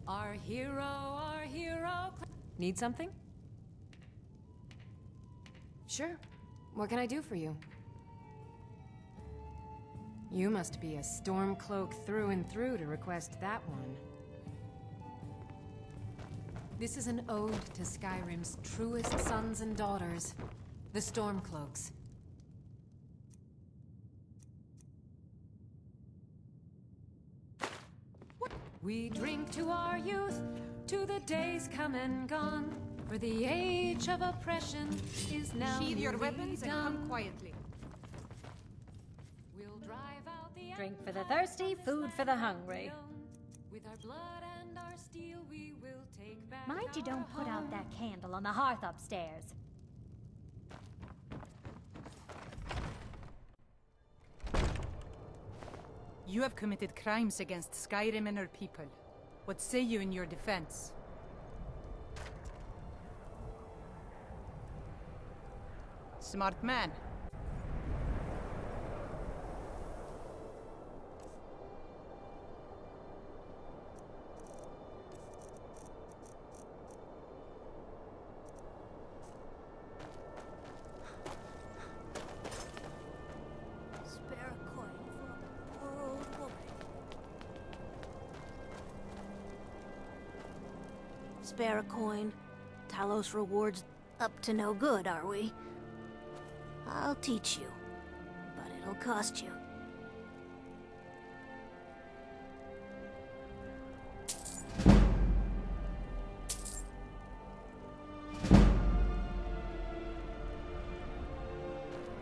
Speaker 4: Our hero. Need something? Sure. What can I do for you? You must be a Stormcloak through and through to request that one. This is an ode to Skyrim's truest sons and daughters, the Stormcloaks. We drink to our youth, to the days come and gone, for the age of oppression is now
Speaker 15: Sheathe your
Speaker 4: newly
Speaker 15: weapons and
Speaker 4: done.
Speaker 15: come quietly.
Speaker 4: We'll drive out the
Speaker 17: Drink for the thirsty, food for the hungry.
Speaker 4: with our blood and our steel we will take back.
Speaker 17: Mind you don't put out that candle on the hearth upstairs.
Speaker 15: You have committed crimes against Skyrim and her people. What say you in your defense? Smart man.
Speaker 20: Spare a coin for a poor old woman. Spare a coin. Talos rewards up to no good, are we? I'll teach you, but it'll cost you.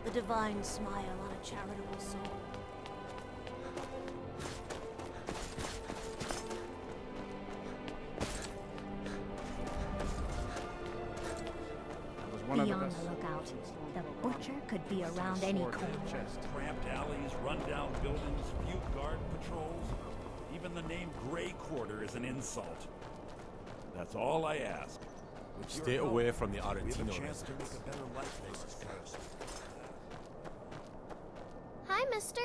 Speaker 20: The divine smile on a charitable soul.
Speaker 9: One of
Speaker 17: Be
Speaker 9: the
Speaker 17: on
Speaker 9: best
Speaker 17: the lookout. The butcher could be around any corner.
Speaker 22: Cramped alleys, rundown buildings, few guard patrols. Even the name Grey Quarter is an insult. That's all I ask. With your
Speaker 2: Stay
Speaker 22: help,
Speaker 2: away from the
Speaker 22: we have a
Speaker 2: Aretino
Speaker 22: chance to make
Speaker 2: residents.
Speaker 22: a better life for us.
Speaker 11: Hi, mister.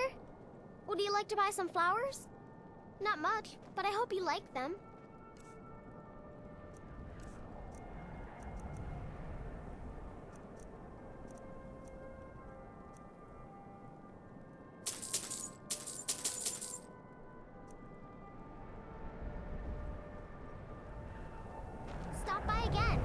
Speaker 11: Would you like to buy some flowers? Not much, but I hope you like them. Stop by again.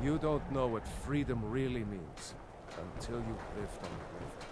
Speaker 18: You don't know what freedom really means until you've lived on the river.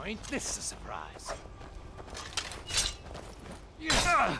Speaker 14: Now ain't this a surprise? Yeah!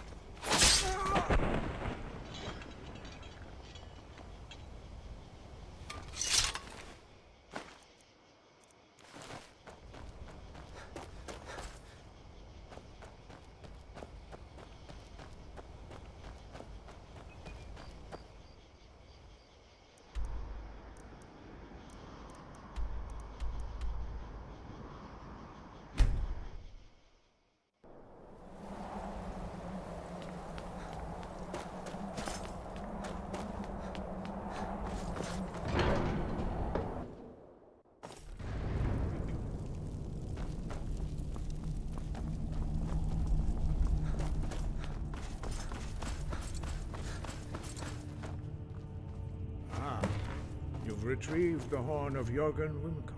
Speaker 3: You've retrieved the horn of Jörgen Wimkel.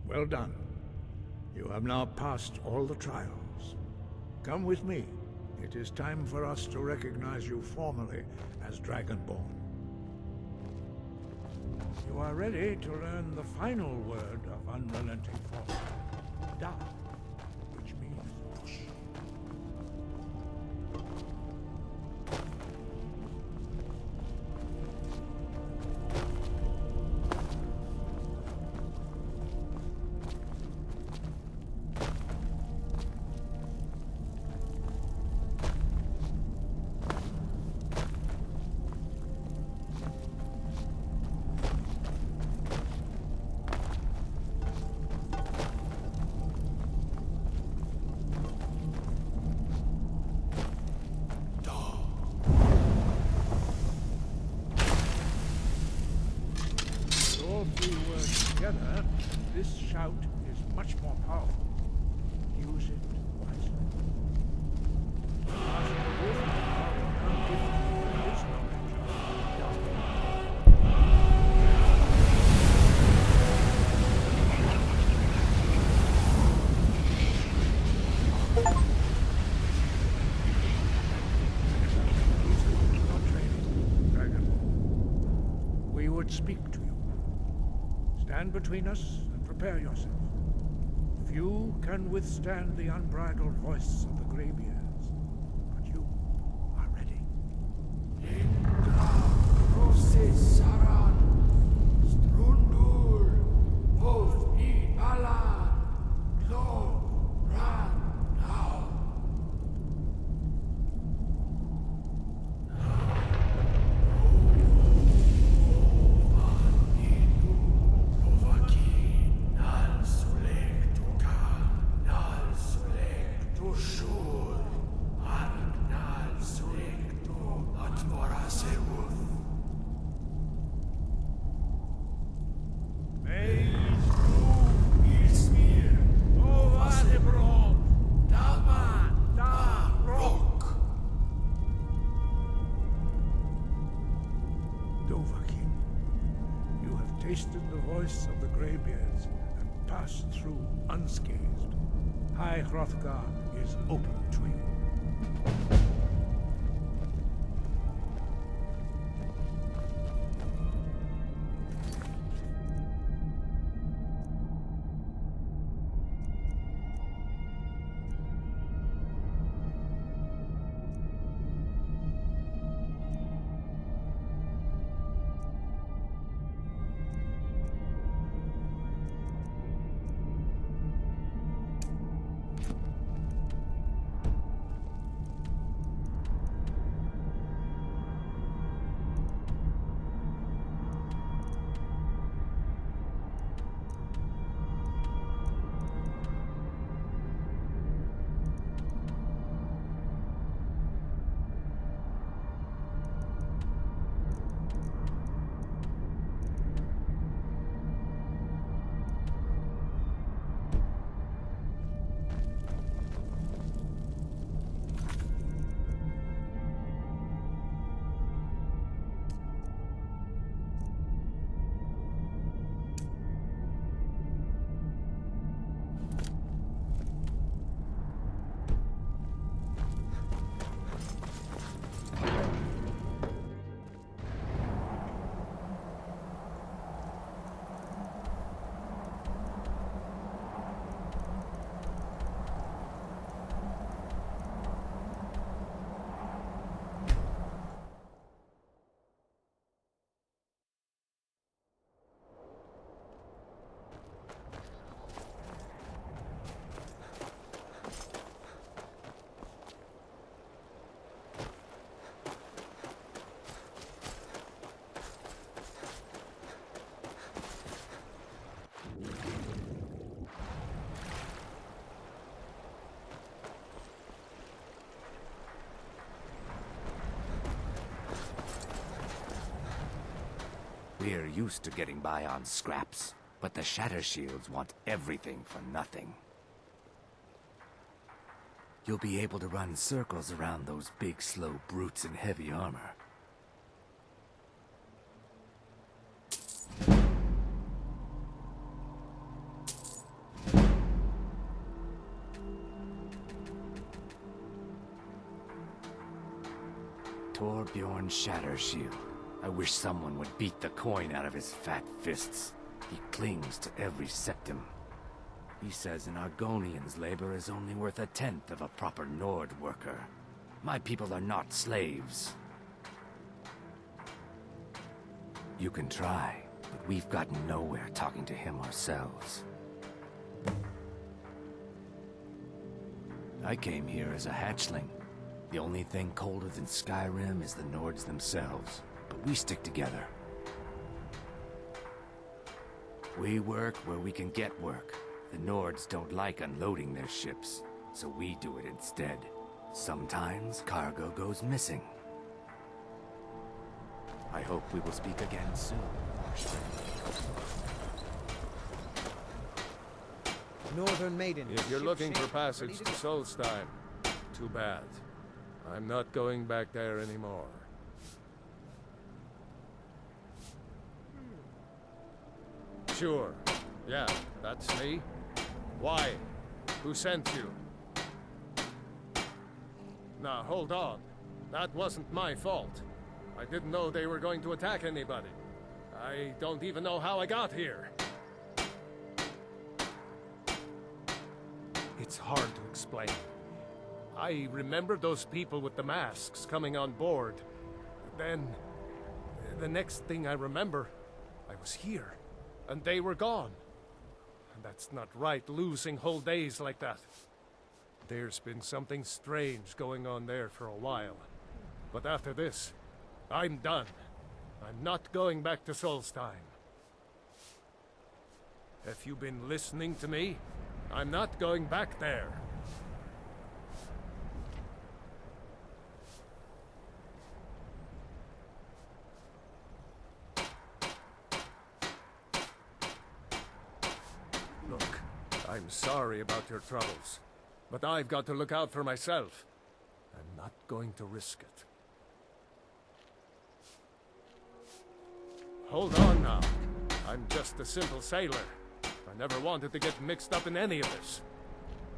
Speaker 3: Well done. You have now passed all the trials. Come with me. It is time for us to recognize you formally as Dragonborn. You are ready to learn the final word of unrelenting force. Da, which means push. All three words together, this shout is much more powerful. Use it wisely. Ask the wolf how you can give his knowledge. We would speak to you. Stand between us and prepare yourself. Few can withstand the unbridled voice of the Greybeards, but you are ready. Dovahkiin, you have tasted the voice of the Greybeards and passed through unscathed. High Hrothgar is open to you.
Speaker 7: We're used to getting by on scraps, but the Shatter Shields want everything for nothing. You'll be able to run circles around those big, slow brutes in heavy armor. Torbjorn Shatter Shield. I wish someone would beat the coin out of his fat fists. He clings to every septim. He says an Argonian's labor is only worth 1/10 of a proper Nord worker. My people are not slaves. You can try, but we've gotten nowhere talking to him ourselves. I came here as a hatchling. The only thing colder than Skyrim is the Nords themselves, but we stick together. We work where we can get work. The Nords don't like unloading their ships, so we do it instead. Sometimes cargo goes missing. I hope we will speak again soon.
Speaker 8: Northern Maiden.
Speaker 6: If you're looking for passage to Solstheim, too bad. I'm not going back there anymore. Sure. Yeah, that's me. Why? Who sent you? Now, hold on. That wasn't my fault. I didn't know they were going to attack anybody. I don't even know how I got here. It's hard to explain. I remember those people with the masks coming on board. Then, the next thing I remember, I was here, and they were gone. And that's not right, losing whole days like that. There's been something strange going on there for a while. But after this, I'm done. I'm not going back to Solstheim. Have you been listening to me? I'm not going back there. Look, I'm sorry about your troubles, but I've got to look out for myself. I'm not going to risk it. Hold on now. I'm just a simple sailor. I never wanted to get mixed up in any of this.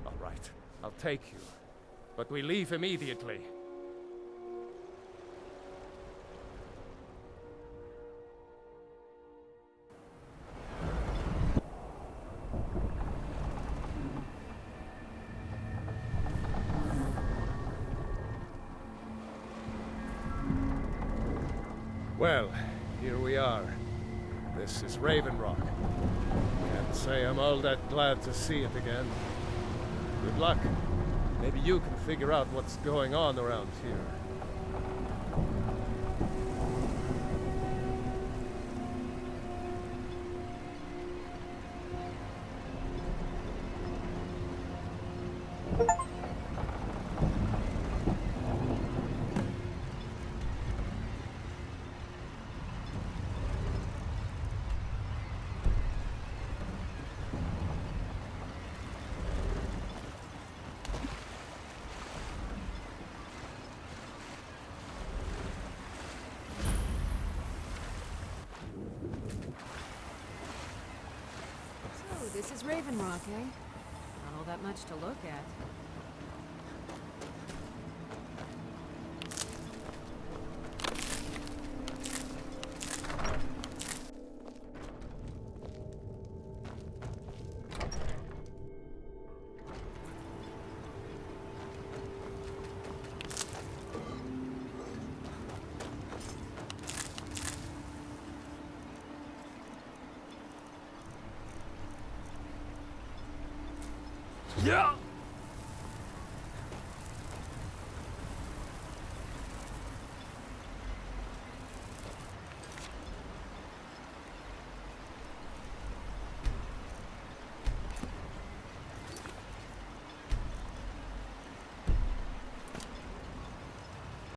Speaker 6: All right, I'll take you. But we leave immediately. Well, here we are. This is Raven Rock. Can't say I'm all that glad to see it again. Good luck. Maybe you can figure out what's going on around here.
Speaker 4: This is Raven Rock, eh? Not all that much to look at.
Speaker 2: Yeah!